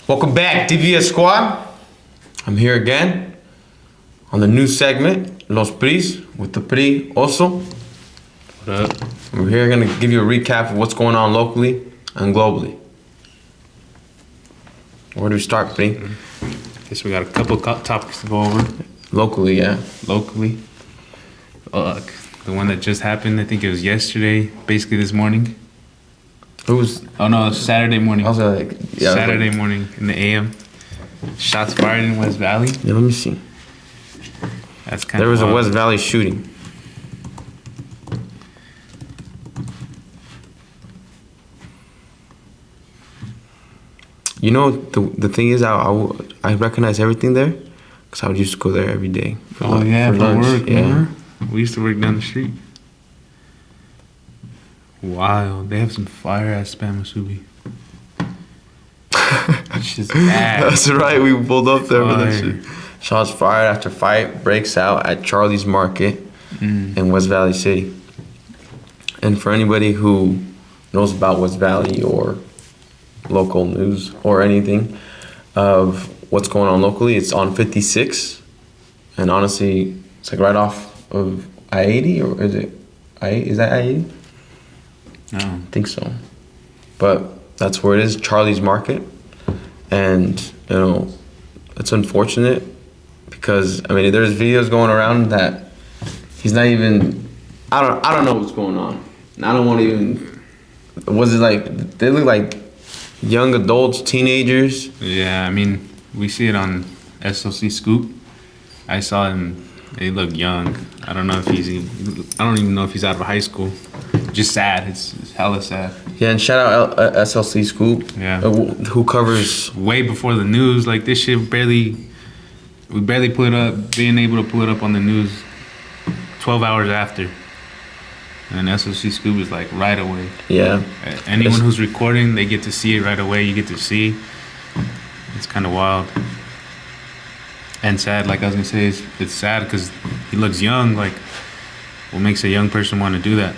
Welcome back, DVS Squad. I'm here again on the new segment, Los Pris, with the Pri also. What up? We're here going to give you a recap of what's going on locally and globally. Where do we start, Pri? Guess we got a couple topics to go over. Locally, yeah. Locally. The one that just happened, I think it was yesterday, basically this morning. Oh no, it was Saturday morning. I was like, yeah. Saturday morning in the AM. Shots fired in West Valley. Yeah, let me see. That's kind There of was wild. a West Valley shooting. You know, the thing is, I recognize everything there because I would used to go there every day. For lunch. Work. Yeah. Remember? We used to work down the street. Wow, they have some fire ass spam musubi. It's just bad. That's right, we pulled up there for that Fire. shit. Shots fired after fight breaks out at Charlie's Market in West Valley City. And for anybody who knows about West Valley or local news or anything of what's going on locally, it's on 56. And honestly, it's like right off of I-80, or is it is that I-80? No. I think so. But that's where it is, Charlie's Market. And, you know, it's unfortunate because, I mean, there's videos going around that he's not even, I don't know what's going on. I don't want to even, was it like, they look like young adults, teenagers. Yeah, I mean, we see it on SLC Scoop. I saw him, they look young. I don't even know if he's out of high school. Just sad. It's hella sad. Yeah, and shout out SLC Scoop. Yeah. Who covers way before the news. Like this shit we barely put it up, being able to pull it up on the news 12 hours after. And SLC Scoop is like right away. Yeah. Anyone who's recording, they get to see it right away. You get to see. It's kind of wild. And sad, like I was gonna say, it's sad because he looks young. Like, what makes a young person want to do that?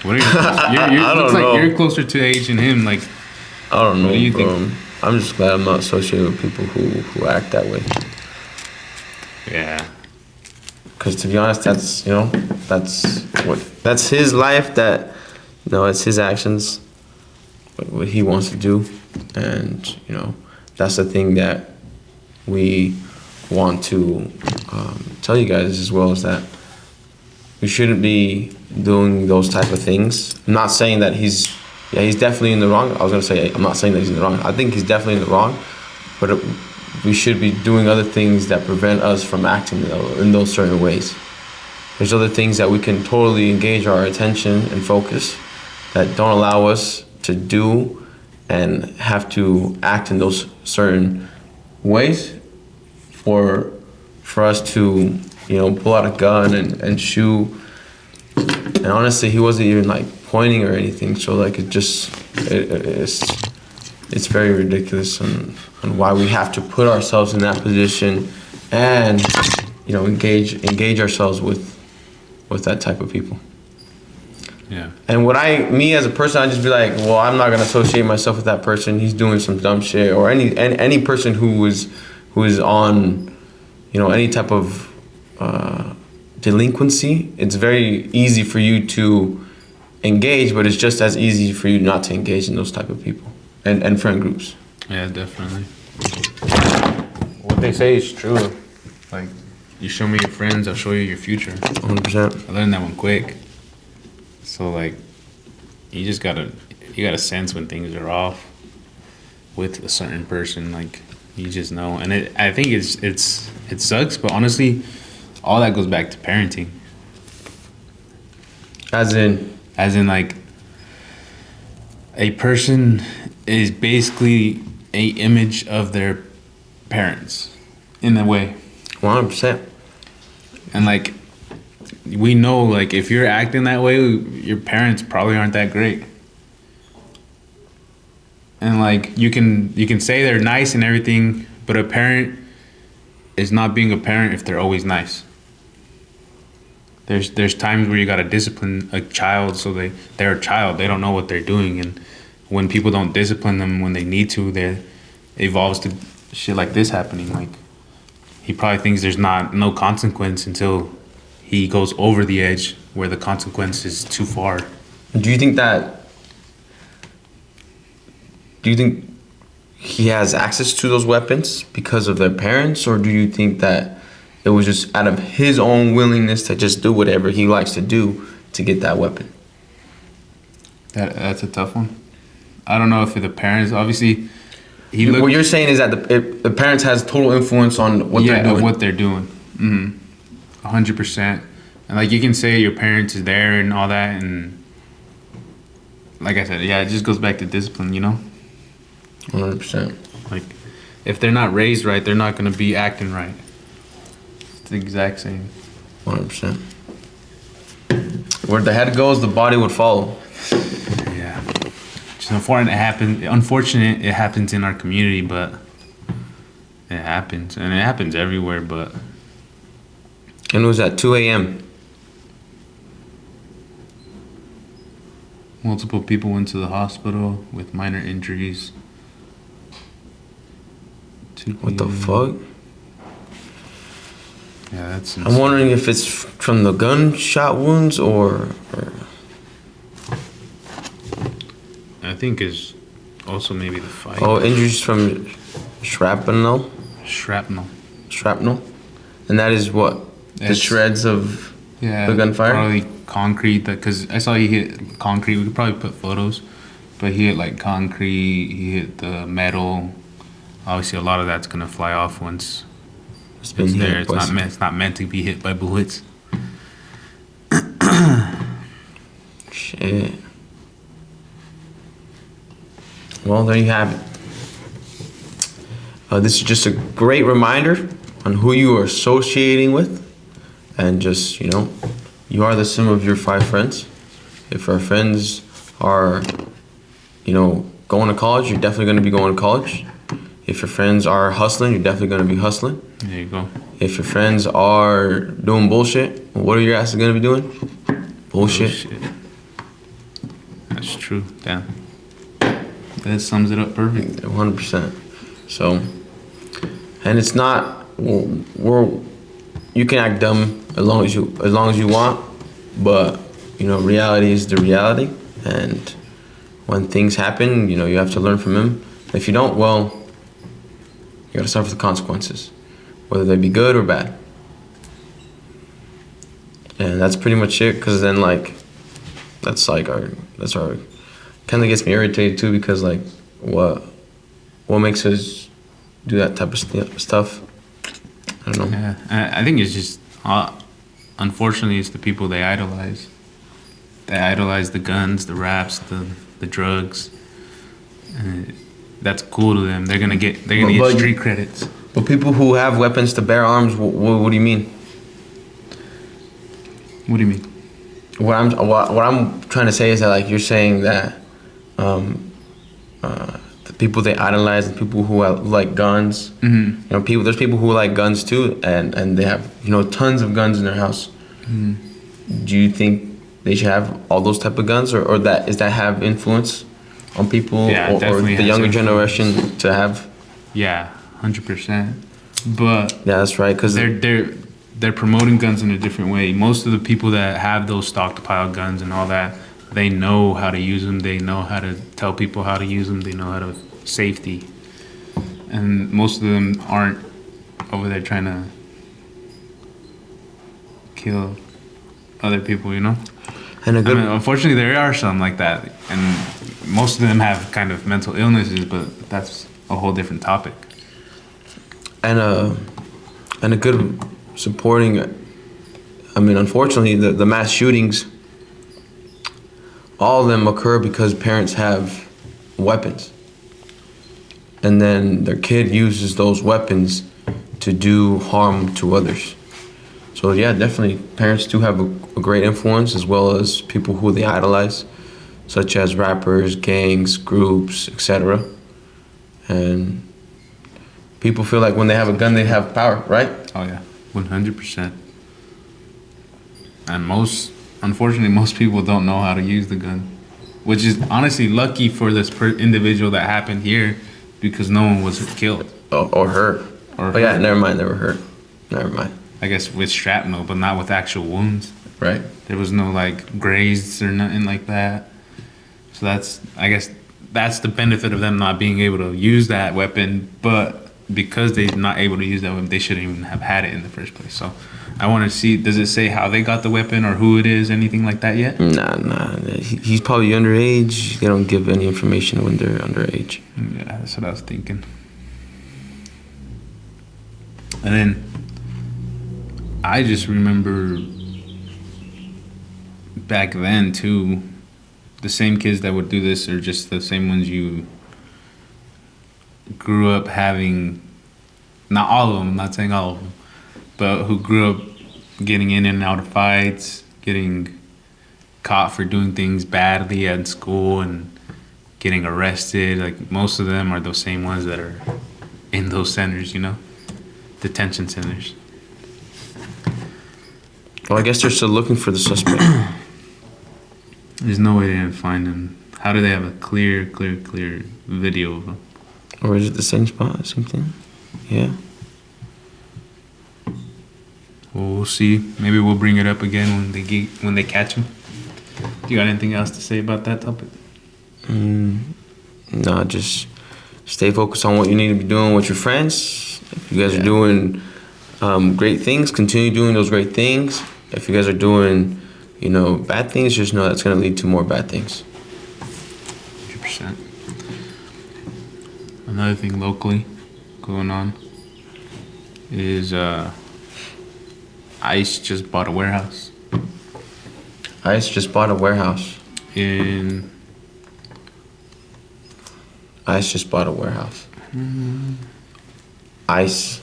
What are you? I don't looks know. like you're closer to age than him. Like, I don't know, what do you bro. think? I'm just glad I'm not associated with people who act that way. Yeah. Because to be honest, that's that's his life. That, you know, it's his actions, what he wants to do, and you know, that's the thing that we want to tell you guys as well, is that we shouldn't be doing those type of things. I'm not saying that he's definitely in the wrong. I was gonna say, I'm not saying that he's in the wrong. I think he's definitely in the wrong, but we should be doing other things that prevent us from acting in those certain ways. There's other things that we can totally engage our attention and focus that don't allow us to do and have to act in those certain ways for us to, you know, pull out a gun and shoot. And honestly, he wasn't even like pointing or anything, so like it's very ridiculous on why we have to put ourselves in that position and, you know, engage ourselves with that type of people. Yeah. And me as a person, I just be like, well, I'm not gonna associate myself with that person. He's doing some dumb shit. Or any person who is on, you know, any type of delinquency. It's very easy for you to engage, but it's just as easy for you not to engage in those type of people and friend groups. Yeah, definitely. What they say is true. Like, you show me your friends, I'll show you your future. 100%. I learned that one quick. So like, you gotta sense when things are off with a certain person. Like, you just know. And I think it sucks, but honestly, all that goes back to parenting. As in like, a person is basically a image of their parents in a way. 100%. And like, we know, like, if you're acting that way, your parents probably aren't that great. And like, you can say they're nice and everything, but a parent is not being a parent if they're always nice. There's times where you gotta discipline a child so they're a child. They don't know what they're doing, and when people don't discipline them when they need to, they evolves to shit like this happening. Like he probably thinks there's no consequence until he goes over the edge where the consequence is too far. Do you think he has access to those weapons because of their parents, or do you think that it was just out of his own willingness to just do whatever he likes to do to get that weapon? That's a tough one. I don't know if the parents, obviously, What you're saying is that the parents has total influence on what they're doing. What they're doing. 100%. And like you can say your parents is there and all that, and like I said, it just goes back to discipline, 100%. Like if they're not raised right, they're not gonna be acting right. It's the exact same. 100%. Where the head goes, the body would follow. Yeah. It's unfortunate it happens in our community, but it happens. And it happens everywhere, but. And it was at 2 a.m. Multiple people went to the hospital with minor injuries. What the fuck? Yeah, that's insane. I'm wondering if it's from the gunshot wounds or I think is also maybe the fight. Oh, injuries from shrapnel? Shrapnel. Shrapnel? And that is what? The shreds of the gunfire? Probably concrete, because I saw he hit concrete. We could probably put photos, but he hit like concrete, he hit the metal. Obviously, a lot of that's gonna fly off once it's there. It's not meant to be hit by bullets. Shit. Well, there you have it. This is just a great reminder on who you are associating with, and just, you are the sum of your 5 friends. If our friends are, going to college, you're definitely going to be going to college. If your friends are hustling, you're definitely going to be hustling. There you go. If your friends are doing bullshit, what are your asses going to be doing? Bullshit. That's true. Damn. That sums it up perfect. 100%. So, and it's not, you can act dumb as long as you want, but reality is the reality, and when things happen, you have to learn from them. If you don't, well, you gotta suffer the consequences, whether they be good or bad. And that's pretty much it, because then that's our kind of gets me irritated too, because what makes us do that type of stuff? I don't know. Yeah, I think it's just unfortunately it's the people they idolize. They idolize the guns, the raps, the drugs. And that's cool to them. They're gonna get street credits. But people who have weapons to bear arms, what do you mean? What do you mean? What I'm trying to say is that you're saying that the people they idolize, the people who like guns, there's people who like guns too, and they have tons of guns in their house. Do you think they should have all those type of guns, or does that have influence on people, or the younger generation to have? Yeah, 100%. But yeah, that's right, because they're promoting guns in a different way. Most of the people that have those stockpile guns and all that, they know how to use them. They know how to tell people how to use them. They know how to safety. And most of them aren't over there trying to kill other people, And unfortunately, there are some like that. And most of them have kind of mental illnesses, but that's a whole different topic. And a good supporting, unfortunately, the mass shootings, all of them occur because parents have weapons. And then their kid uses those weapons to do harm to others. So yeah, definitely, parents do have a great influence, as well as people who they idolize, such as rappers, gangs, groups, etc. And people feel like when they have a gun, they have power, right? Oh yeah, 100%. And unfortunately, most people don't know how to use the gun. which is honestly lucky for this individual that happened here, because no one was killed. Or hurt. Or yeah, hurt. never mind. They were hurt. Never mind. I guess with shrapnel, but not with actual wounds. Right. There was no like grazed or nothing like that. So I guess that's the benefit of them not being able to use that weapon. But because they're not able to use that weapon, they shouldn't even have had it in the first place. So I want to see, does it say how they got the weapon or who it is, anything like that yet? Nah. He's probably underage. They don't give any information when they're underage. Yeah, that's what I was thinking. And then I just remember back then too, the same kids that would do this are just the same ones you grew up having. Not all of them, I'm not saying all of them, but who grew up getting in and out of fights, getting caught for doing things badly at school and getting arrested. Like most of them are those same ones that are in those centers, detention centers. Well, I guess they're still looking for the suspect. There's no way they didn't find him. How do they have a clear video of him? Or is it the same spot, same thing? Yeah. Well, we'll see. Maybe we'll bring it up again when they catch him. Do you got anything else to say about that topic? No, just stay focused on what you need to be doing with your friends. If you guys are doing great things, continue doing those great things. If you guys are doing, bad things, just know that's going to lead to more bad things. 100%. Another thing locally going on is ICE just bought a warehouse. ICE just bought a warehouse. ICE just bought a warehouse. ICE.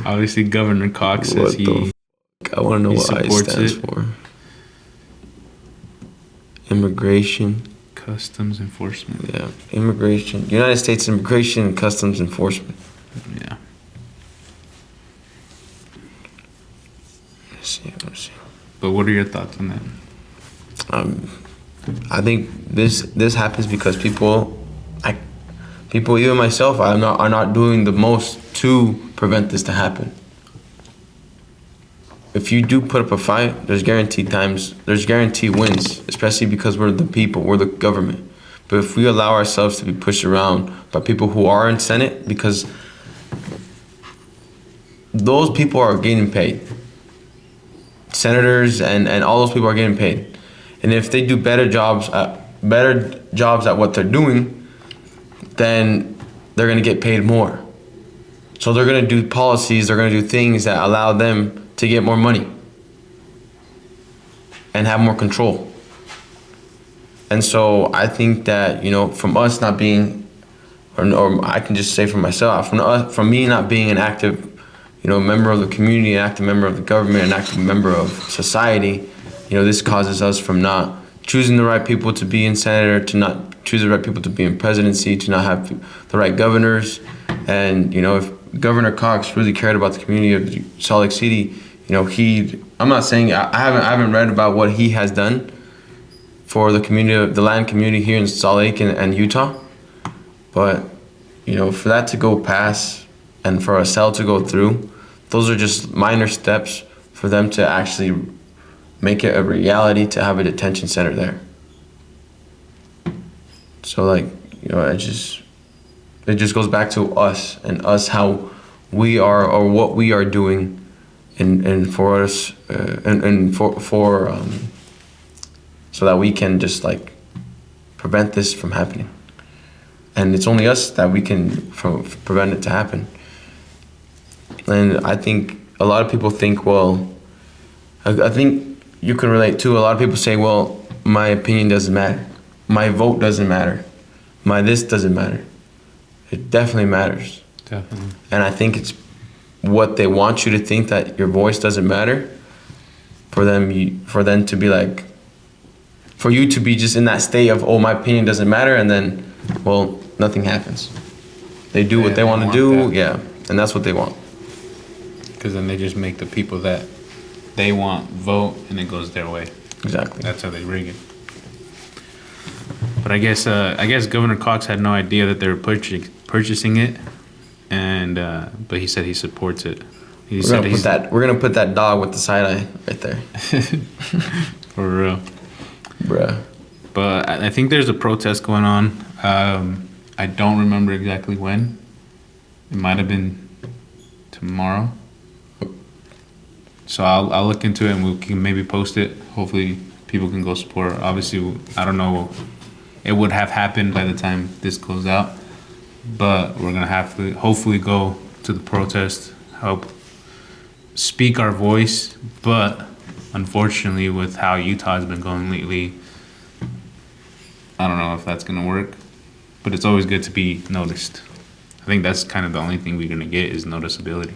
Obviously, Governor Cox says I want to know what ICE stands for. Immigration. Customs Enforcement. Yeah, Immigration. United States Immigration and Customs Enforcement. Yeah. Let's see. But what are your thoughts on that? I think this happens because people, even myself, are not doing the most to prevent this to happen. If you do put up a fight, there's guaranteed wins, especially because we're the people, we're the government. But if we allow ourselves to be pushed around by people who are in Senate, because those people are getting paid. Senators and all those people are getting paid. And if they do better jobs at what they're doing, then they're going to get paid more. So they're going to do policies, they're going to do things that allow them to get more money and have more control. And so I think that, from us not being, or I can just say for myself, from me not being an active, member of the community, an active member of the government, an active member of society, this causes us from not choosing the right people to be in senator, to not choose the right people to be in presidency, to not have the right governors. And, if Governor Cox really cared about the community of Salt Lake City, I'm not saying, I haven't read about what he has done for the community, the land community here in Salt Lake and Utah. But, for that to go past and for a sale to go through, those are just minor steps for them to actually make it a reality to have a detention center there. So it just goes back to us and us, how we are or what we are doing and for us and for so that we can just prevent this from happening. And it's only us that we can prevent it to happen. And I think a lot of people think, I think you can relate too. A lot of people say, my opinion doesn't matter. My vote doesn't matter. My this doesn't matter. It definitely matters. Definitely. And I think it's what they want you to think, that your voice doesn't matter, for them to be for you to be just in that state of, my opinion doesn't matter, and then, nothing happens. They do what they want to do, and that's what they want. Because then they just make the people that they want vote, and it goes their way. Exactly. That's how they rig it. But I guess Governor Cox had no idea that they were purchasing it, and but he said he supports it. We're gonna put that dog with the side eye right there. For real, bruh. But I think there's a protest going on. I don't remember exactly when. It might have been tomorrow. So I'll look into it and we can maybe post it. Hopefully people can go support. Obviously, I don't know. It would have happened by the time this goes out, but we're gonna have to hopefully go to the protest, help speak our voice. But unfortunately, with how Utah has been going lately, I don't know if that's gonna work. But it's always good to be noticed. I think that's kind of the only thing we're gonna get is noticeability.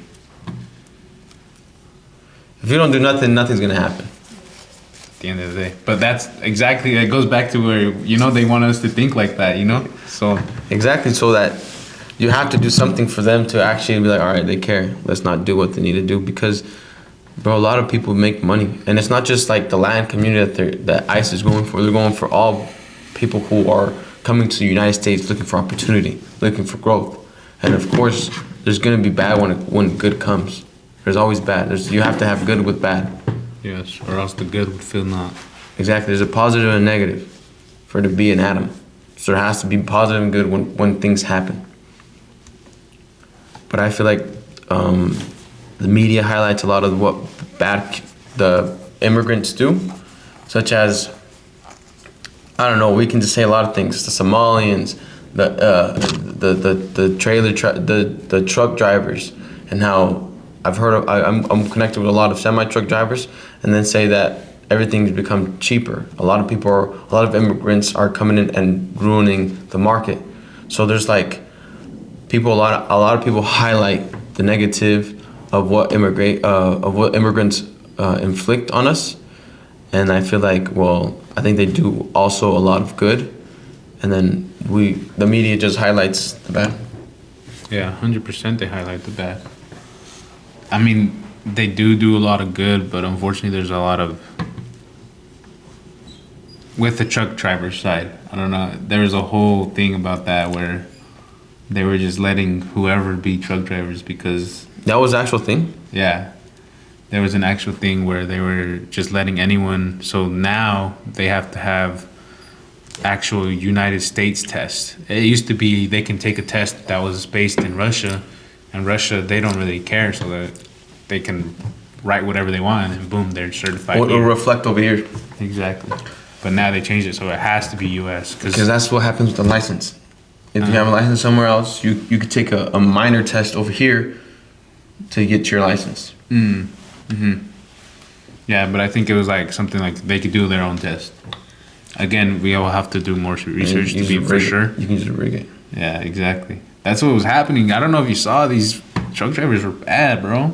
If you don't do nothing, nothing's gonna happen. At the end of the day. But that's exactly, it goes back to where, they want us to think like that, So. Exactly, so that you have to do something for them to actually be like, all right, they care. Let's not do what they need to do because, bro, a lot of people make money. And it's not just like the land community that ICE is going for. They're going for all people who are coming to the United States looking for opportunity, looking for growth. And of course, there's gonna be bad when good comes. There's always bad. You have to have good with bad. Yes, or else the good would feel not. Exactly. There's a positive and a negative for it to be an atom. So there has to be positive and good when things happen. But I feel like the media highlights a lot of what bad the immigrants do, such as, I don't know, we can just say a lot of things. The Somalians, the truck drivers, and how I've heard of, I'm connected with a lot of semi-truck drivers, and then say that everything's become cheaper. A lot of immigrants are coming in and ruining the market. So there's like a lot of people highlight the negative of what immigrants inflict on us, and I feel like, well, I think they do also a lot of good, and then the media just highlights the bad. Yeah, 100% they highlight the bad. I mean, they do a lot of good, but unfortunately there's a lot of, with the truck driver side, I don't know, there was a whole thing about that where they were just letting whoever be truck drivers because... That was the actual thing? Yeah. There was an actual thing where they were just letting anyone, so now they have to have actual United States test. It used to be they can take a test that was based in Russia, and Russia, they don't really care, so that they can write whatever they want, and boom, they're certified. It'll reflect over here. Exactly. But now they changed it, so it has to be U.S. Because that's what happens with the license. If you have a license somewhere else, you could take a minor test over here to get your license. Yeah, but I think it was like something like they could do their own test. Again, we all have to do more research to be for sure. You can just rig it. Yeah, exactly. That's what was happening. I don't know if you saw, these truck drivers were bad, bro.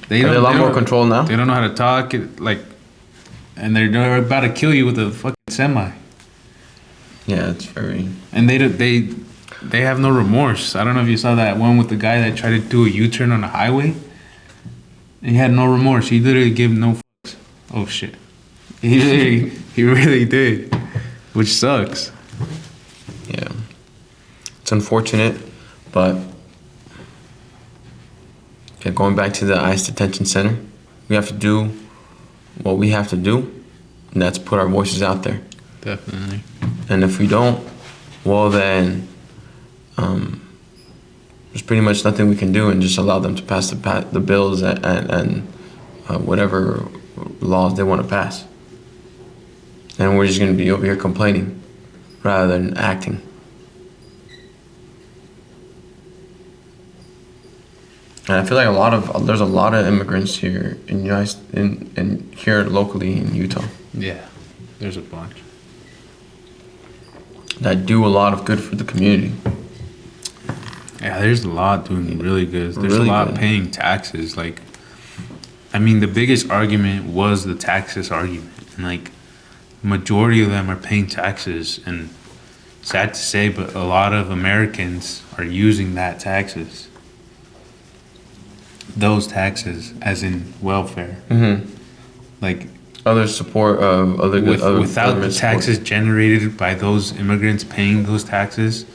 They have a lot more control now. They don't know how to talk, and they're about to kill you with a fucking semi. Yeah, it's very. And they have no remorse. I don't know if you saw that one with the guy that tried to do a U-turn on the highway. He had no remorse. He literally gave no fucks. Oh shit. He really did, which sucks. Yeah, it's unfortunate, but yeah, going back to the ICE detention center, we have to do what we have to do, and that's put our voices out there. Definitely. And if we don't, well then, there's pretty much nothing we can do, and just allow them to pass the bills and whatever laws they want to pass. And we're just going to be over here complaining rather than acting. And I feel like there's a lot of immigrants here in here locally in Utah. Yeah, there's a bunch that do a lot of good for the community. Yeah, there's a lot doing really good. There's really a lot good. Paying taxes. The biggest argument was the taxes argument. And majority of them are paying taxes. And sad to say, but a lot of Americans are using that taxes. those taxes, as in welfare. Like Other support of other good other without the government support. taxes generated by those immigrants paying those taxes,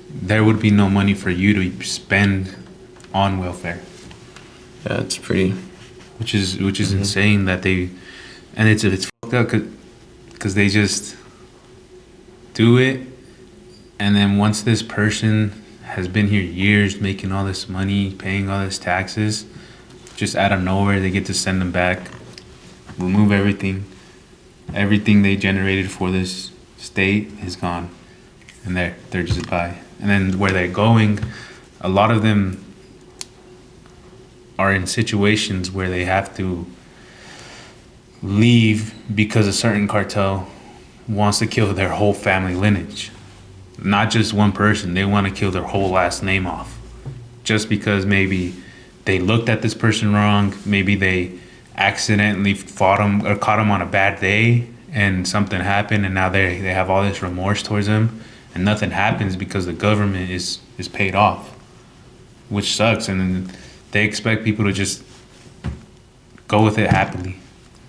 there would be no money for you to spend on welfare, Yeah, it's pretty. which is insane that they, and it's fucked up because they just do it, and then once this person has been here years making all this money, paying all this taxes, just out of nowhere they get to send them back, remove everything they generated for this state is gone, and they're just by. And then where they're going, a lot of them are in situations where they have to leave because a certain cartel wants to kill their whole family lineage. Not just one person, they want to kill their whole last name off. Just because maybe they looked at this person wrong, maybe they accidentally fought him or caught him on a bad day and something happened, and now they have all this remorse towards him, and nothing happens because the government is paid off, which sucks. And then they expect people to just go with it happily.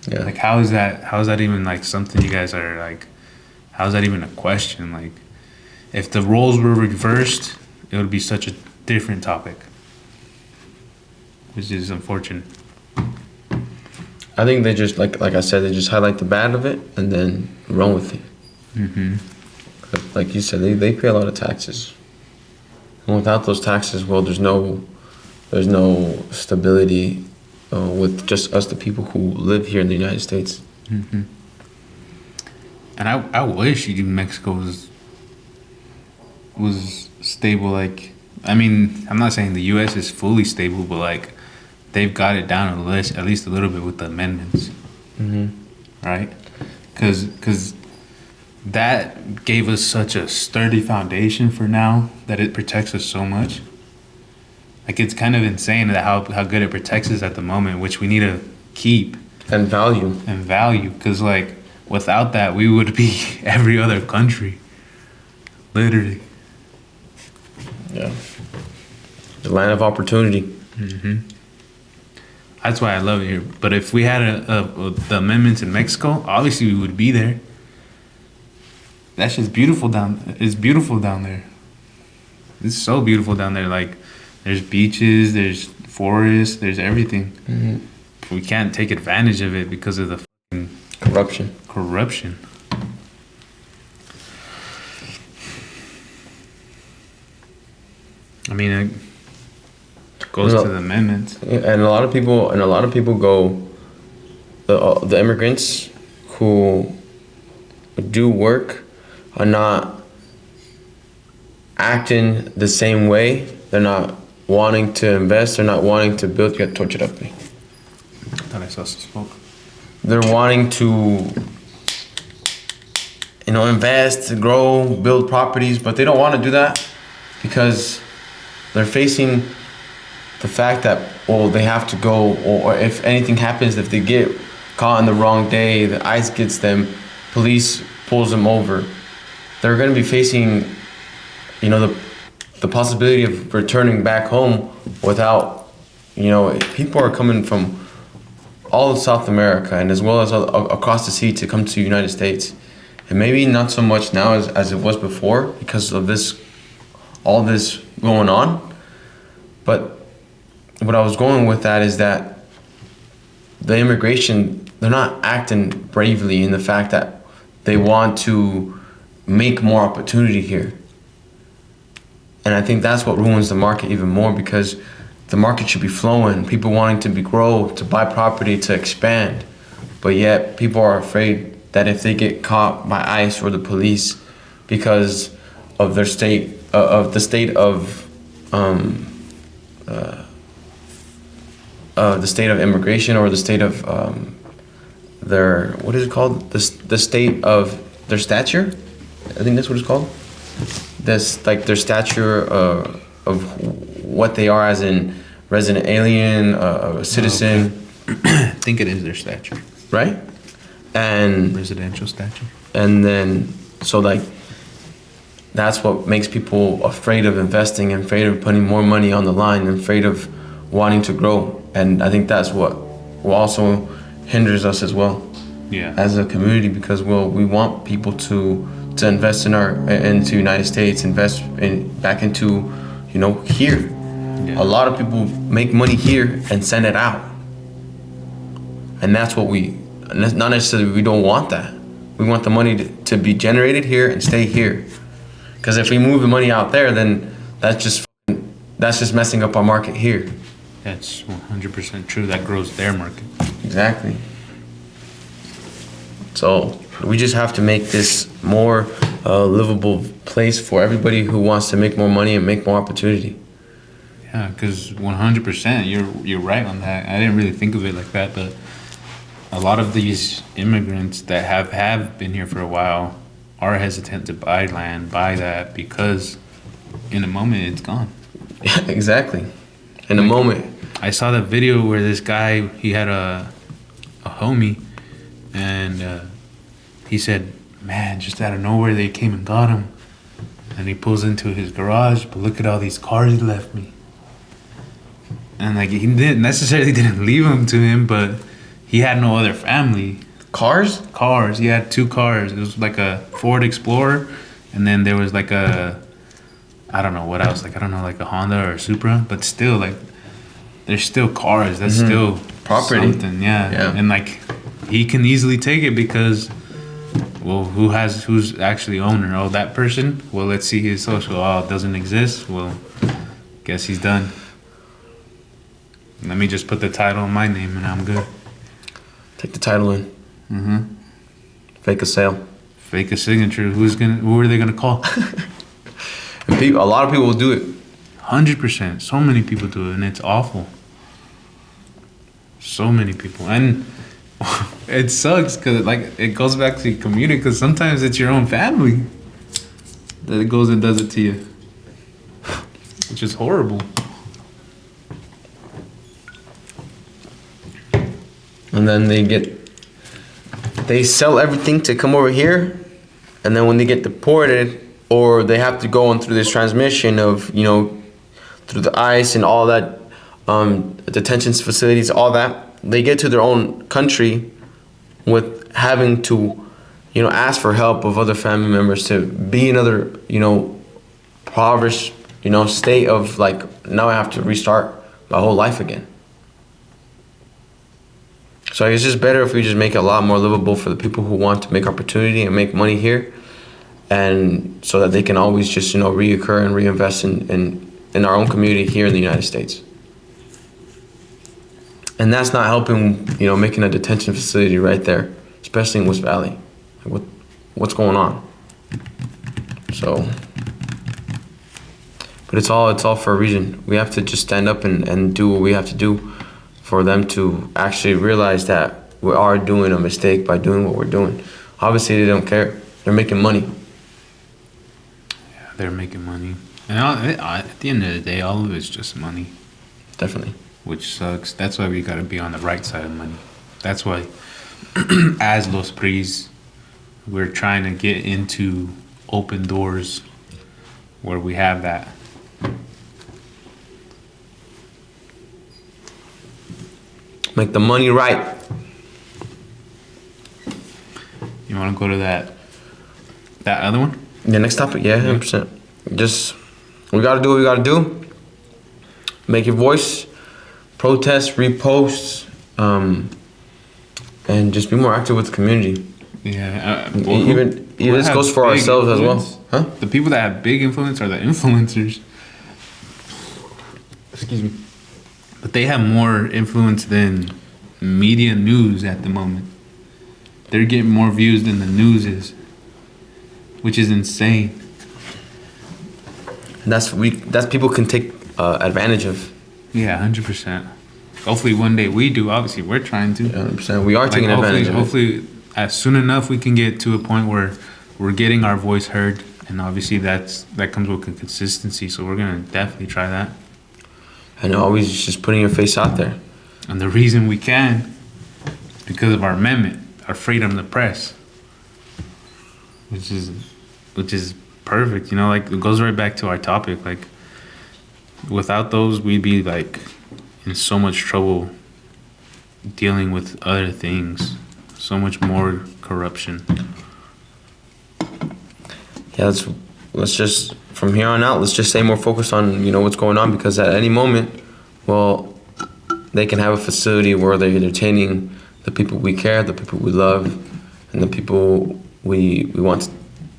Yeah. Like, how is that even like something you guys are like, how is that even a question? Like, if the roles were reversed, it would be such a different topic, which is unfortunate. I think they just like I said, they just highlight the bad of it and then run with it. Like you said, they pay a lot of taxes, and without those taxes, well, there's no stability with just us, the people who live here in the United States. And I wish Mexico was stable. Like, I mean, I'm not saying the U.S. is fully stable, but like they've got it down at least a little bit with the amendments, right? Because that gave us such a sturdy foundation for now that it protects us so much. Like, it's kind of insane that how good it protects us at the moment, which we need to keep And value. because like without that we would be every other country, literally. Yeah. The land of opportunity. That's why I love it here. But if we had the amendments in Mexico, obviously we would be there. That's just beautiful it's beautiful down there. It's so beautiful down there. Like, there's beaches, there's forests, there's everything. We can't take advantage of it because of the fucking corruption. I mean, it goes to the amendments. And a lot of people go, the immigrants who do work are not acting the same way. They're not wanting to invest. They're not wanting to build. You got to torch it up. I thought I saw some smoke. They're wanting to, invest, grow, build properties, but they don't want to do that because they're facing the fact that, well, they have to go, or if anything happens, if they get caught on the wrong day, the ICE gets them, police pulls them over, they're going to be facing, the possibility of returning back home without, people are coming from all of South America and as well as across the sea to come to the United States. And maybe not so much now as it was before because of all this going on. But what I was going with that is that the immigration, they're not acting bravely in the fact that they want to make more opportunity here. And I think that's what ruins the market even more, because the market should be flowing, people wanting to grow, to buy property, to expand. But yet people are afraid that if they get caught by ICE or the police because of their state, of the state of the state of immigration, or the state of their, what is it called? The state of their stature? I think that's what it's called. That's like their stature of what they are as in resident alien, a citizen. Oh, okay. I think it is their stature. Right? And residential stature. And then, so like, that's what makes people afraid of investing, and afraid of putting more money on the line, and afraid of wanting to grow, and I think that's what will also hinders us as well Yeah. as a community, because we want people to invest into United States, invest back into here. Yeah. A lot of people make money here and send it out, and that's what not necessarily we don't want that. We want the money to be generated here and stay here, because if we move the money out there, then that's just messing up our market here. That's 100% true. That grows their market. Exactly. So we just have to make this more livable place for everybody who wants to make more money and make more opportunity. Yeah, because 100%, you're right on that. I didn't really think of it like that, but a lot of these immigrants that have been here for a while are hesitant to buy land, buy that, because in a moment it's gone. Yeah, exactly. In a moment. I saw that video where this guy, he had a homie, and he said, man, just out of nowhere they came and got him. And he pulls into his garage, but look at all these cars he left me. And like, he didn't necessarily leave them to him, but he had no other family. Cars? Cars. He had 2 cars. It was like a Ford Explorer, and then there was like I don't know what else. Like, I don't know, like a Honda or a Supra, but still, like, there's still cars. That's still property. Something, yeah. And like, he can easily take it because, well, who's actually owner? Oh, that person? Well, let's see his social. Oh, it doesn't exist? Well, guess he's done. Let me just put the title in my name and I'm good. Take the title in. Fake a sale. Fake a signature. Who are they gonna call? And a lot of people will do it. 100%. So many people do it, and it's awful. So many people, and it sucks because like it goes back to your community. Because sometimes it's your own family that it goes and does it to you, which is horrible. And then they sell everything to come over here, and then when they get deported, or they have to go on through this transmission of through the ICE and all that, detention facilities, all that, they get to their own country with having to ask for help of other family members, to be another impoverished state of like, now I have to restart my whole life again. So it's just better if we just make it a lot more livable for the people who want to make opportunity and make money here, and so that they can always just reoccur and reinvest in our own community here in the United States. And that's not helping making a detention facility right there, especially in West Valley. Like, what's going on? So, but it's all for a reason. We have to just stand up and do what we have to do for them to actually realize that we are doing a mistake by doing what we're doing. Obviously, they don't care. They're making money. Yeah, they're making money. And at the end of the day, all of it's just money. Definitely. Which sucks. That's why we got to be on the right side of money. That's why, as LOS PRIS, we're trying to get into open doors where we have that. Make the money right. You want to go to that other one? The next topic, yeah, 100%. Just, we got to do what we got to do. Make your voice, protest, repost, and just be more active with the community. Yeah. Even this goes for ourselves influence? as well. Huh? The people that have big influence are the influencers. Excuse me. But they have more influence than media news at the moment. They're getting more views than the news is, which is insane. And that's people can take advantage of. Yeah, 100%. Hopefully one day we do. Obviously, we're trying to. 100%. We are taking advantage of it. Hopefully, as soon enough we can get to a point where we're getting our voice heard, and obviously that comes with consistency. So we're gonna definitely try that. And always just putting your face out there. And the reason we can is because of our amendment, our freedom to press, which is perfect. Like, it goes right back to our topic. Like, without those, we'd be like in so much trouble dealing with other things, so much more corruption. Yeah, let's just from here on out, let's just stay more focused on what's going on, because at any moment, well, they can have a facility where they're entertaining the people we care, the people we love, and the people we want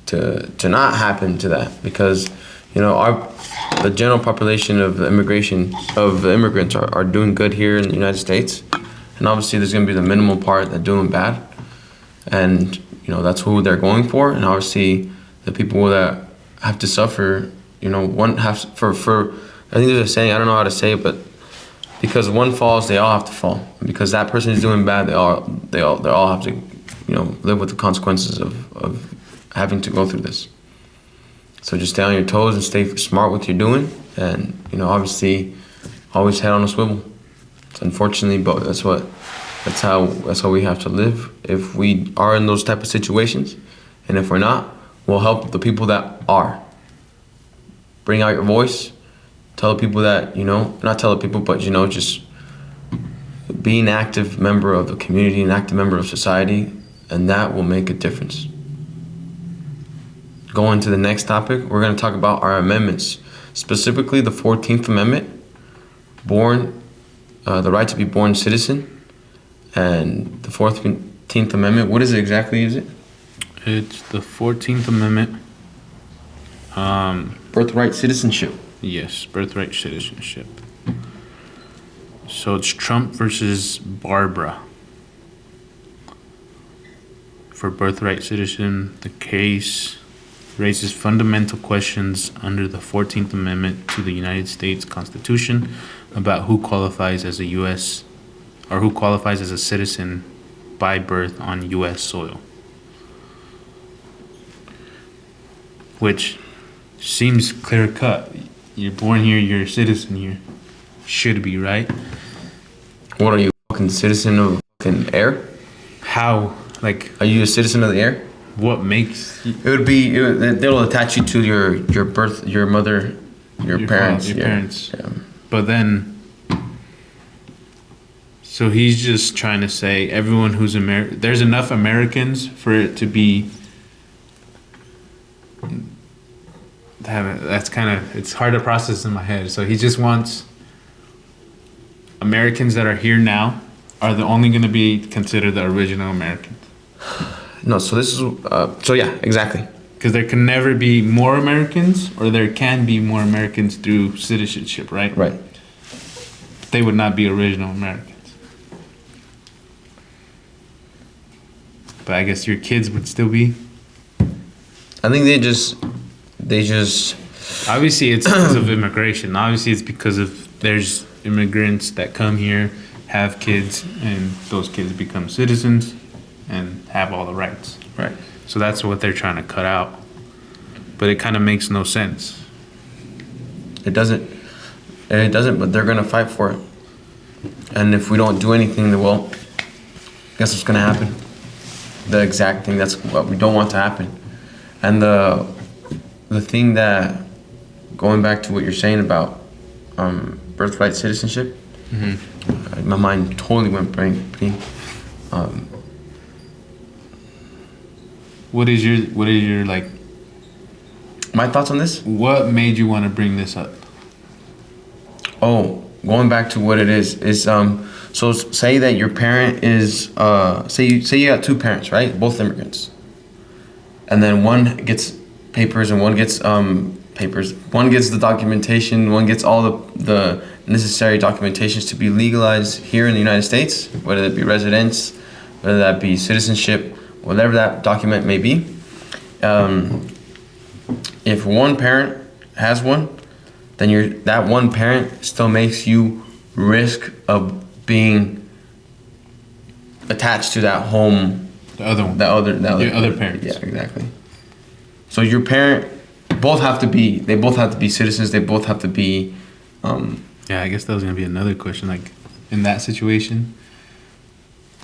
to not happen to that, because the general population of immigrants are doing good here in the United States, and obviously there's going to be the minimal part that doing bad, and that's who they're going for, and obviously the people that have to suffer, one has for I think there's a saying, I don't know how to say it, but because one falls, they all have to fall. Because that person is doing bad, they all have to live with the consequences of having to go through this. So just stay on your toes and stay smart with what you're doing, and obviously always head on a swivel. It's unfortunately, but that's how we have to live if we are in those type of situations, and if we're not, we'll help the people that are. Bring out your voice. Tell the people that not tell the people, but just be an active member of the community, an active member of society, and that will make a difference. Going to the next topic, we're going to talk about our amendments, specifically the 14th Amendment, the right to be born citizen, and the 14th Amendment. What is it exactly? Is it? It's the 14th Amendment. Birthright citizenship. Yes, birthright citizenship. So it's Trump versus Barbara. For birthright citizen, the case raises fundamental questions under the 14th Amendment to the United States Constitution about who qualifies as a U.S. or who qualifies as a citizen by birth on U.S. soil. Which seems clear cut. You're born here, you're a citizen here. Should be, right? What are you, fucking citizen of fucking air? How, like... Are you a citizen of the air? What makes... They'll attach you to your birth, your mother, your parents. Your parents. Yeah. But then... So he's just trying to say everyone who's there's enough Americans for it to be... That's kind of... It's hard to process in my head. So he just wants... Americans that are here now are the only going to be considered the original Americans. No, so this is... so yeah, exactly. Because there can never be more Americans, or there can be more Americans through citizenship, right? Right. They would not be original Americans. But I guess your kids would still be. I think they just... Obviously, it's because of immigration. Obviously, it's because of there's immigrants that come here, have kids, and those kids become citizens and have all the rights. Right. So that's what they're trying to cut out. But it kind of makes no sense. It doesn't, but they're going to fight for it. And if we don't do anything, then, well, guess what's going to happen? The exact thing, that's what we don't want to happen. And the thing that, going back to what you're saying about birthright citizenship, my mind totally went blank. What is your like? My thoughts on this? What made you want to bring this up? Oh, going back to what it is so say that your parent is say you got two parents, right? Both immigrants. And then one gets papers and one gets papers. One gets the documentation, one gets all the necessary documentations to be legalized here in the United States, whether it be residence, whether that be citizenship, whatever that document may be. If one parent has one, then that one parent still makes you risk of being attached to that home. The other one. Your other parents. Yeah, exactly. So your parent, they both have to be citizens. They both have to be. Yeah, I guess that was gonna be another question. Like, in that situation,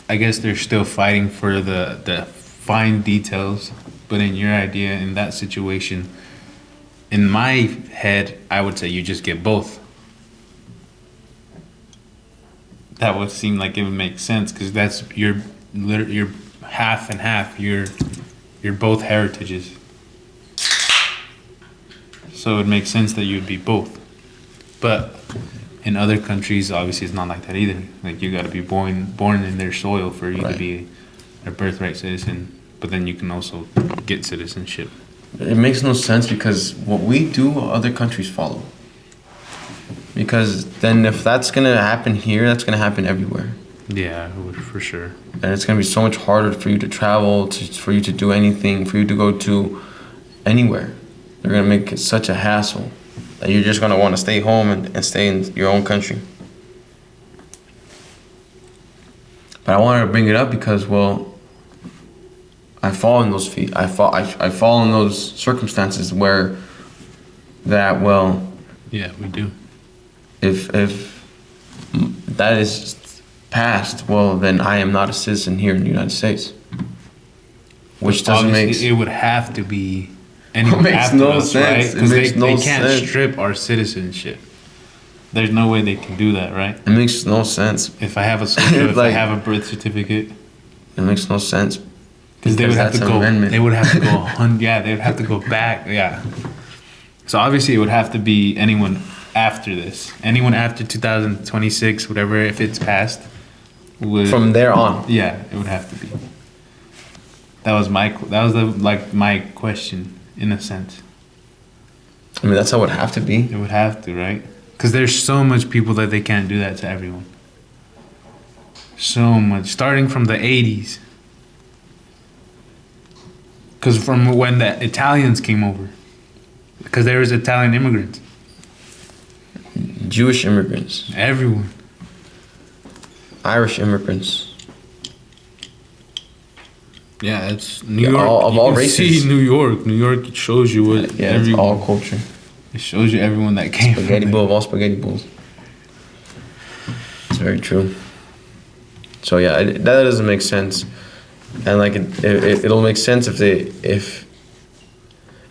I guess they're still fighting for the fine details. But in your idea, in that situation, in my head, I would say you just get both. that would seem like it would make sense because that's you're half and half. You're both heritages. So it makes sense that you'd be both. But in other countries, obviously, it's not like that either. Like you got to be born in their soil for you to be a birthright citizen. But then you can also get citizenship. It makes no sense because what we do, other countries follow. Because then if that's going to happen here, that's going to happen everywhere. Yeah, for sure. And it's going to be so much harder for you to travel, for you to do anything, for you to go to anywhere. They're going to make it such a hassle that you're just going to want to stay home and stay in your own country. But I wanted to bring it up because, well, I fall in those feet. I fall in those circumstances where that, well... Yeah, we do. If that is passed, well, then I am not a citizen here in the United States. Which doesn't make... It would have to be anyone makes after no us, sense. right? Because they can't sense. strip our citizenship. There's no way they can do that, right? It makes no sense. If I have a social, if I Like- have a birth certificate, It makes no sense. because they would have to that's go. amendment. They would have to go. Yeah, they would have to go back. Yeah. So obviously, it would have to be anyone after this. Anyone after 2026, whatever, if it's passed, would From there on. yeah, it would have to be. That was my question in a sense. I mean, that's how it would have to be. It would have to, right? Because there's so much people that they can't do that to everyone. So much, starting from the 80s. Because from when the Italians came over, because there was Italian immigrants, Jewish immigrants, everyone. Irish immigrants. Yeah, it's New Yeah, York. of You all can races. see New York. New York shows you what Yeah, it's all culture. It shows you everyone that came Spaghetti from bowl of all spaghetti bowls. It's very true. So yeah, that doesn't make sense, and like it'll make sense if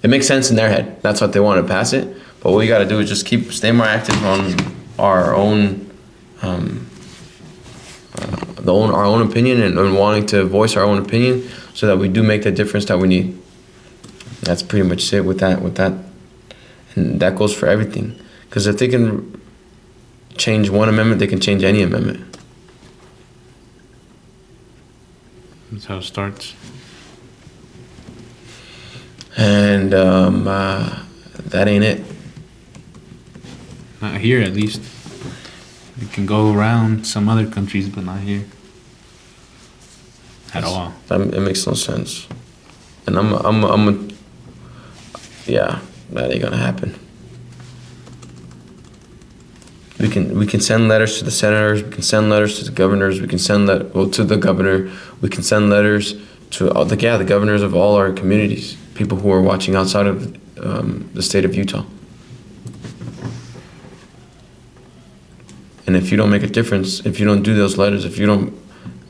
it makes sense in their head. That's what they want to pass it. But what we got to do is just stay more active on our own, our own opinion and wanting to voice our own opinion, so that we do make the difference that we need. That's pretty much it with that, and that goes for everything. Because if they can change one amendment, they can change any amendment. That's how it starts. And that ain't it. Not here, at least. You can go around some other countries, but not here. At all. It makes no sense. And yeah, that ain't gonna happen. We can send letters to the senators. We can send letters to the governors. We can send to the governor. We can send letters to the governors of all our communities. People who are watching outside of the state of Utah. And if you don't make a difference, if you don't do those letters, if you don't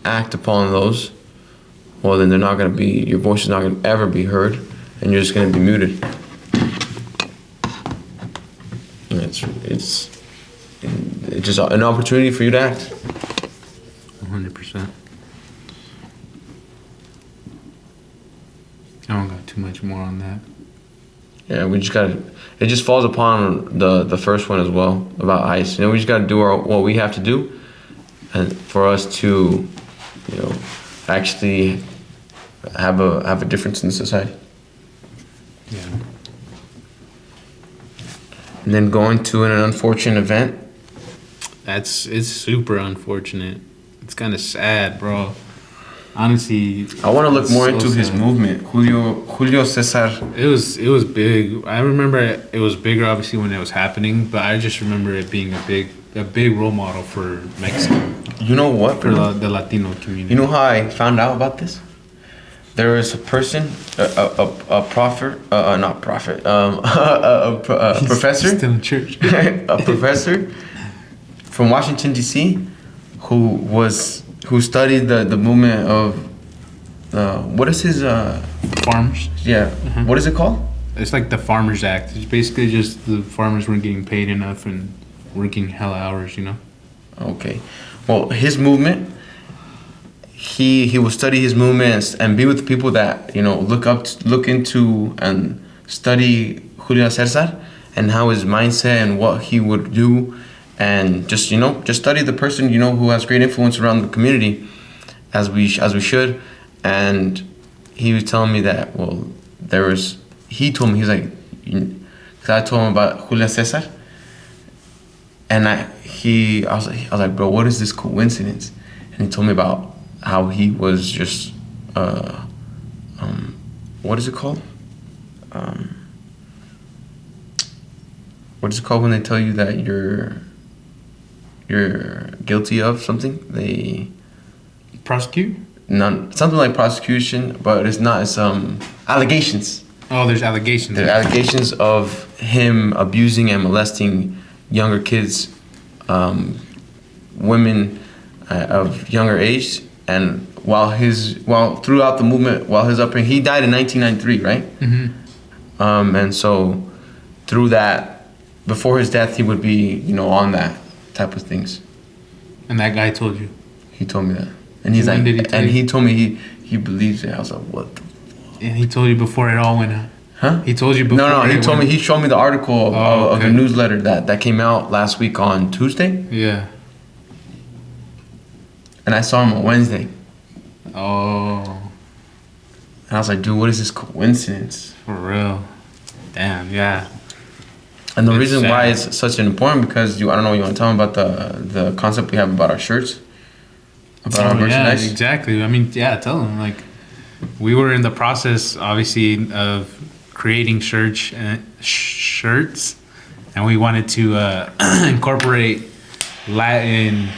act upon those, well, then your voice is not gonna ever be heard, and you're just gonna be muted. And it's just an opportunity for you to act. 100%. I don't got too much more on that. Yeah, we just gotta. It just falls upon the first one as well about ICE. We just gotta do what we have to do, and for us to, actually have a difference in the society. Yeah. And then going to an unfortunate event. It's super unfortunate. It's kind of sad, bro. Honestly, I want to look it's more so into his sad. movement, Julio Cesar. It was big. I remember it was bigger, obviously, when it was happening. But I just remember it being a big role model for Mexico, You know what? for the Latino community. You know how I found out about this? There was a person, a professor, Still in church. a professor from Washington D.C. who studied the movement of what is his Farmers. yeah what is it called? It's like the Farmers Act. It's basically just the farmers weren't getting paid enough and working hella hours, Okay, well, his movement, he will study his movements and be with the people that, you know, look into and study Julio Cesar and how his mindset and what he would do, and just, you know, just study the person, you know, who has great influence around the community, as we should. And he was telling me that, well, he told me, he's like, because I told him about Julio Cesar, and I was like, bro, what is this coincidence? And he told me about how he was just, what is it called? What is it called when they tell you that you're guilty of something? They Prosecute? something like prosecution, but it's not. It's allegations. Oh, there's allegations. There are allegations of him abusing and molesting younger kids, women of younger age, and while throughout the movement, while his upbringing, he died in 1993, right? Mm-hmm. And so through that, before his death, he would be, you know, on that type of things. And that guy told you? He told me that, and he's When like, did he tell you? he told me he believes it. I was like, what the. And he told you before it all went out? Huh? He told you before? No, he told me, he showed me the article of okay. the newsletter that came out last week on Tuesday. Yeah. And I saw him on Wednesday. Oh. And I was like, dude, what is this coincidence? For real. Damn, yeah. And the It's reason sad. why it's such an important, because I don't know, you want to tell me about the concept we have about our shirts? About our merchandise? Yeah, exactly. I mean, yeah, tell them. Like, we were in the process, obviously, of creating shirts, and we wanted to incorporate Latin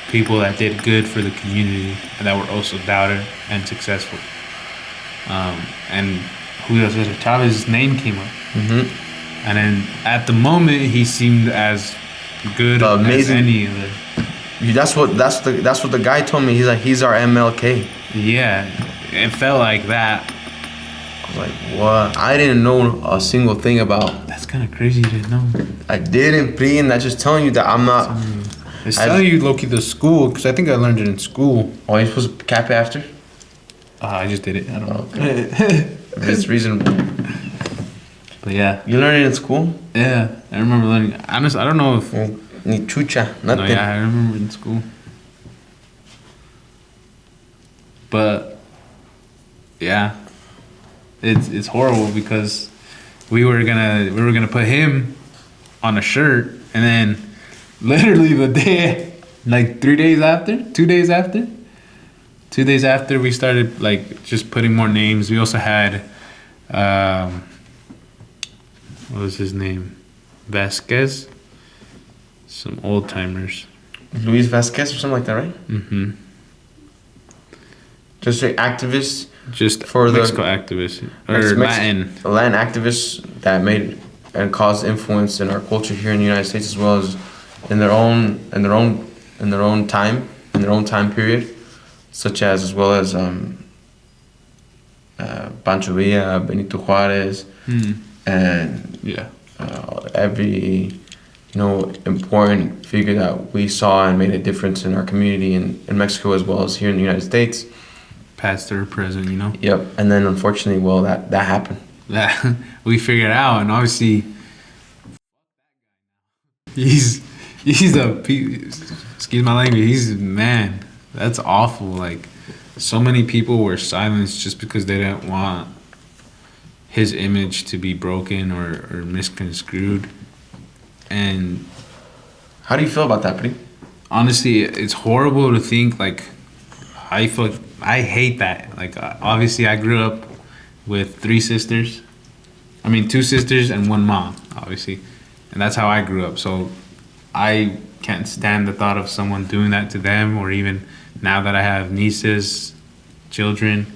people that did good for the community and that were also doubted and successful. And Julio Cesar Chavez's name came up. Mm-hmm. And then at the moment, he seemed as good as any of the. That's what the guy told me. He's like, he's our MLK. Yeah, it felt like that. I was like, what? I didn't know a single thing about. That's kind of crazy to know. I didn't, Pri, and that's just telling you that I'm not. It's telling you, Loki, the school, because I think I learned it in school. Oh, you're supposed to cap it after? I just did it. I don't know. Okay. If it's reasonable. But yeah. You learned it in school? Yeah, I remember learning. Honestly, I don't know if. Ni chucha, nothing. No, yeah, I remember in school. But yeah, it's horrible because we were gonna put him on a shirt, and then literally the day, like 2 days after we started like just putting more names. We also had what was his name? Vasquez. Some old timers. Luis Vasquez or something like that, right? Mm-hmm. Just an activist. Just for Mexico activists or Latin. Latin activists that made and caused influence in our culture here in the United States, as well as in their own time period, such as well as Pancho Villa, Benito Juarez, and Yeah. Every important figure that we saw and made a difference in our community in Mexico as well as here in the United States. Past or present, Yep. And then unfortunately, well, that happened. That we figured out, and obviously, he's excuse my language. Man, that's awful. Like, so many people were silenced just because they didn't want his image to be broken or misconstrued. And how do you feel about that, Pri? Honestly, it's horrible to think. Like, I hate that. Like, obviously, I grew up with 3 sisters. I mean, 2 sisters and 1 mom, obviously, and that's how I grew up. So I can't stand the thought of someone doing that to them, or even now that I have nieces, children,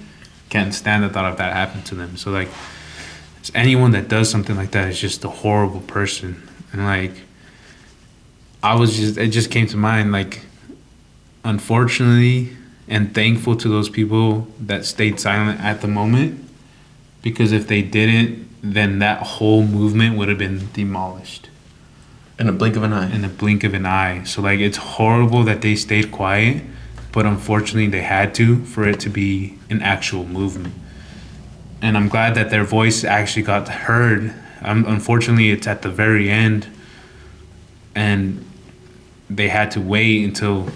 can't stand the thought of that happening to them. So like, anyone that does something like that is just a horrible person. And like, it just came to mind, like, unfortunately, and thankful to those people that stayed silent at the moment, because if they didn't, then that whole movement would have been demolished. In a blink of an eye. in a blink of an eye. So like it's horrible that they stayed quiet, but unfortunately they had to for it to be an actual movement. And I'm glad that their voice actually got heard. Unfortunately, it's at the very end, and they had to wait until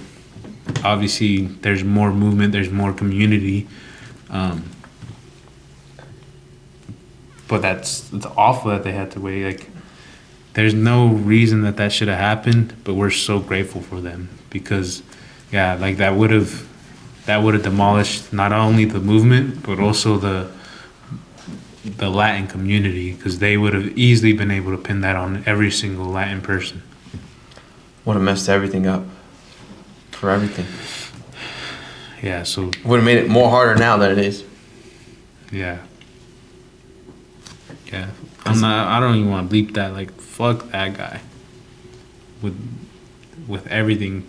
obviously there's more movement, there's more community. But it's awful that they had to wait. Like, there's no reason that should have happened, but we're so grateful for them because, yeah, like that would have demolished not only the movement but also the Latin community, because they would have easily been able to pin that on every single Latin person. Would have messed everything up. For everything. Yeah, so Would have made it more harder now than it is. yeah. Yeah. I don't even want to bleep that. Like, fuck that guy. With everything.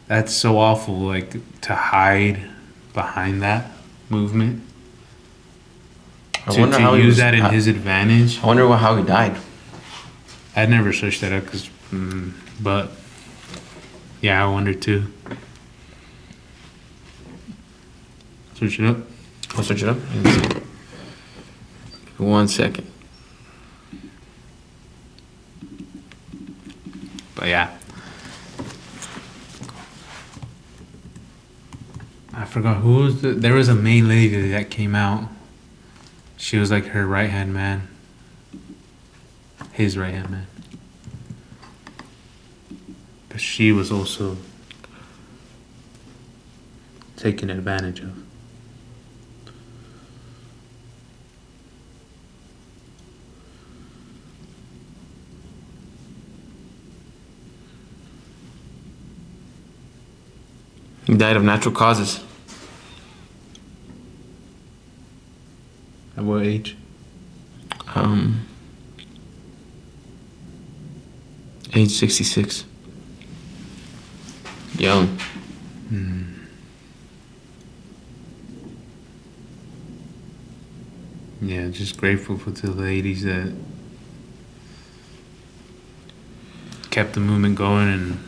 That's so awful, like, to hide behind that movement. I wonder how use that in his advantage. I wonder how he died. I'd never searched that up, but yeah, I wonder too. Search it up. I'll search it up. Let's see. 1 second. But yeah. I forgot who was there was a main lady that came out. She was like her right hand man. His right hand man. But she was also taken advantage of. He died of natural causes. At what age? Age 66. Young. Yeah, just grateful for the ladies that kept the movement going, and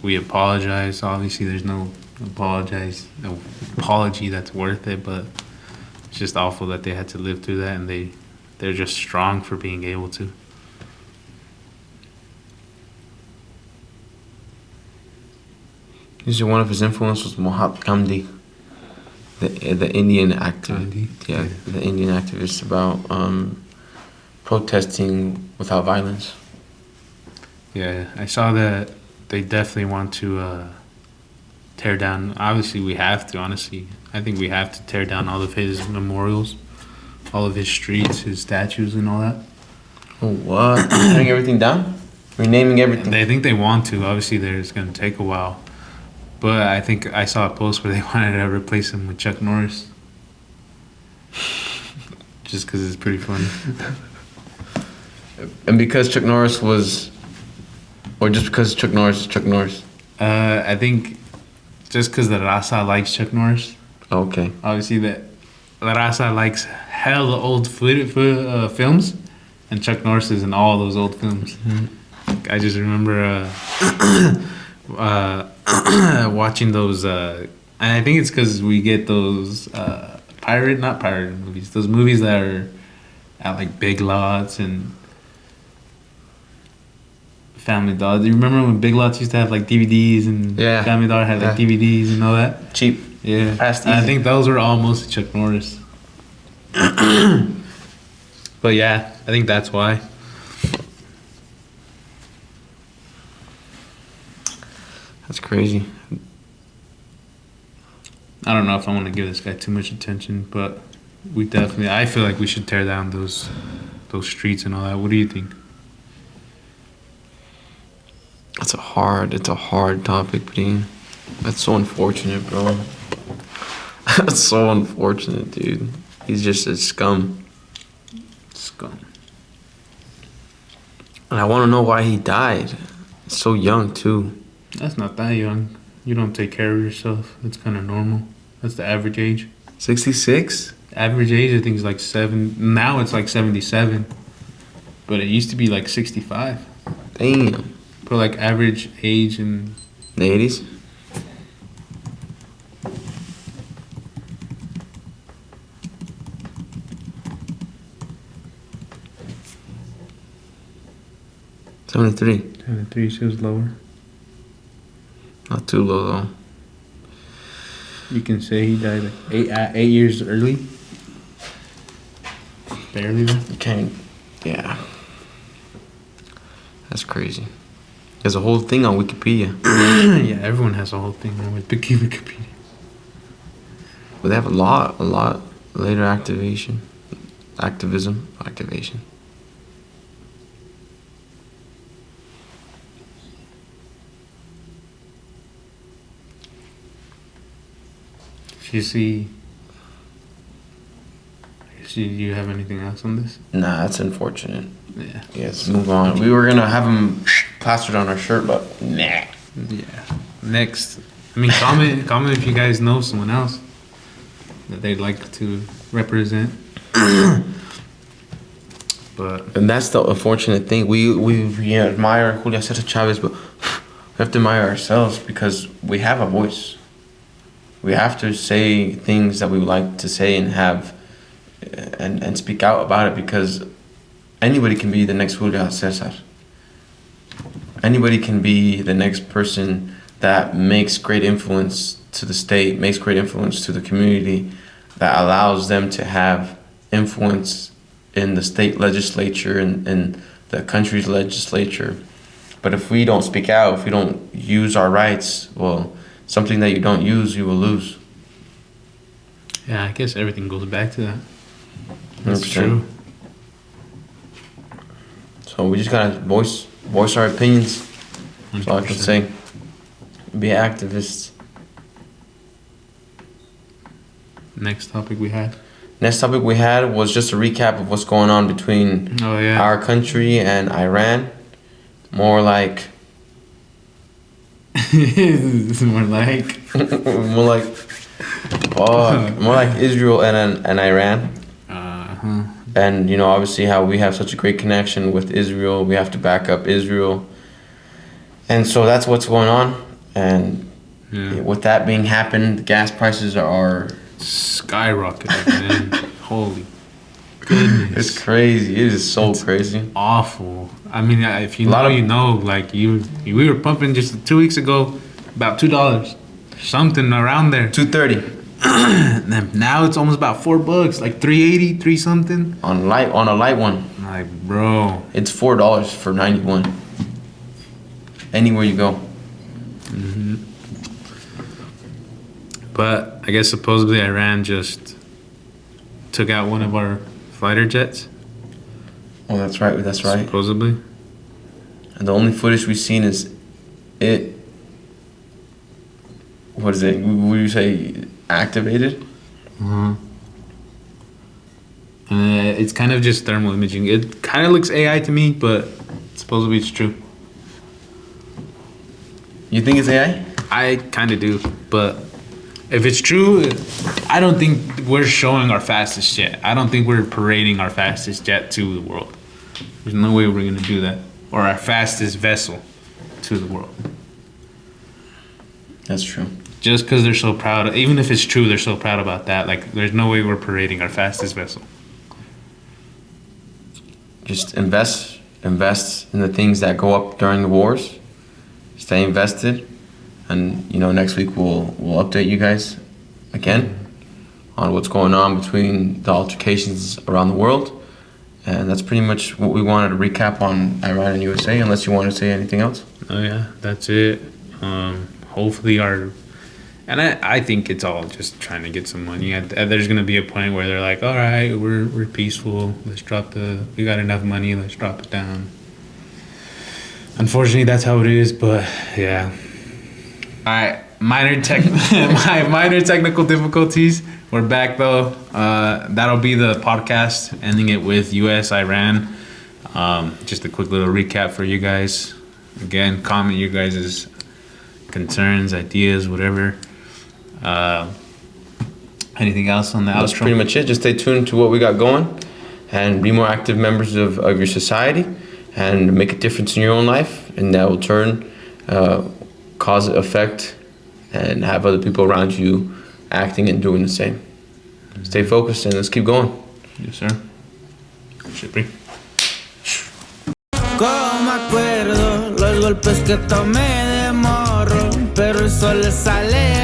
we apologize. Obviously, there's no apology that's worth it, but it's just awful that they had to live through that, and they're just strong for being able to. One of his influences was Mahatma Gandhi, the Indian activist. Yeah, the Indian activist about protesting without violence. Yeah, I saw that they definitely want to tear down. Obviously, we have to. Honestly, I think we have to tear down all of his memorials, all of his streets, his statues, and all that. Oh, what? Tearing everything down? Renaming everything? They think they want to. Obviously, it's going to take a while. But I think I saw a post where they wanted to replace him with Chuck Norris. Just because it's pretty funny. And because Chuck Norris was... Or just because Chuck Norris is Chuck Norris? I think just because the Raza likes Chuck Norris. Okay. Obviously, the Raza likes hella old films. And Chuck Norris is in all those old films. Mm-hmm. I just remember... watching those and I think it's because we get those not pirate movies, those movies that are at like Big Lots and Family Dollar. Do you remember when Big Lots used to have like DVDs and Family Dollar had like DVDs and all that? Cheap. Yeah. I think those were all mostly Chuck Norris. But yeah, I think that's why. That's crazy. I don't know if I want to give this guy too much attention, but I feel like we should tear down those streets and all that. What do you think? It's a hard topic, Dean. That's so unfortunate, bro. That's so unfortunate, dude. He's just a scum. Scum. And I want to know why he died. So young, too. That's not that young. You don't take care of yourself. That's kind of normal. That's the average age. 66? Average age, I think, is like 7. Now it's like 77. But it used to be like 65 Damn. for like average age in The 80s? '73. 73, so it was lower. Not too low though. You can say he died like 8 years early. Barely though. You can't. Yeah. That's crazy. There's a whole thing on Wikipedia. Yeah, everyone has a whole thing on with Wikipedia. But they have a lot later activation. Activism. Activation. Do you have anything else on this? Nah, that's unfortunate. Yeah. Yes, move on. We were gonna have him plastered on our shirt, but nah. Yeah. Next. I mean, comment if you guys know someone else that they'd like to represent. But And that's the unfortunate thing. We admire Julio Cesar Chavez, but we have to admire ourselves because we have a voice. We have to say things that we would like to say and have and speak out about it because anybody can be the next Julio Cesar. Anybody can be the next person that makes great influence to the state, makes great influence to the community, that allows them to have influence in the state legislature and in the country's legislature. But if we don't speak out, if we don't use our rights, well, something that you don't use, you will lose. yeah, I guess everything goes back to that. That's 100%. true. So we just gotta voice our opinions. That's all I can 100%. say. Be activists. Next topic we had. Next topic we had was just a recap of what's going on between Oh yeah. our country and Iran. More like It's more like more like more like Israel and Iran. uh-huh. And obviously how we have such a great connection with Israel, we have to back up Israel. And so that's what's going on. And Yeah. with that being happened, gas prices are Skyrocketed, man. Holy goodness. it's crazy. It is so crazy. Awful. I mean, if you A lot know, of- you know. Like we were pumping just 2 weeks ago about $2, something around there. 230 And then now it's almost about $4, like 380, 3 something. on a light one. Like, bro, It's $4 for 91. Anywhere you go. but I guess supposedly Iran just took out one of our fighter jets. Oh, that's right. That's right. Supposedly. And the only footage we've seen is it. What is it? Would you say activated? Uh-huh. It's kind of just thermal imaging. It kind of looks AI to me, but supposedly it's true. You think it's AI? I kind of do, but if it's true, I don't think we're showing our fastest jet. I don't think we're parading our fastest jet to the world. There's no way we're gonna do that, or our fastest vessel to the world. That's true. Just because they're so proud, even if it's true, they're so proud about that. Like, there's no way we're parading our fastest vessel. Just invest in the things that go up during the wars. Stay invested, and next week we'll update you guys again on what's going on between the altercations around the world. And that's pretty much what we wanted to recap on Iran and USA, unless you want to say anything else. Oh yeah, that's it. Hopefully I think it's all just trying to get some money. There's gonna be a point where they're like, all right, we're peaceful. We got enough money. Let's drop it down. Unfortunately, that's how it is. But yeah. All right, minor technical difficulties. We're back though. That'll be the podcast, ending it with U.S. Iran. Just a quick little recap for you guys. Again, comment your guys' concerns, ideas, whatever. Anything else on the That's outro? pretty much it. Just stay tuned to what we got going. and be more active members of your society and make a difference in your own life, and that will turn cause effect and have other people around you acting and doing the same. Stay focused and let's keep going. Yes, sir. Shippy. Como me acuerdo los golpes que tomé de morro, pero el sol le sale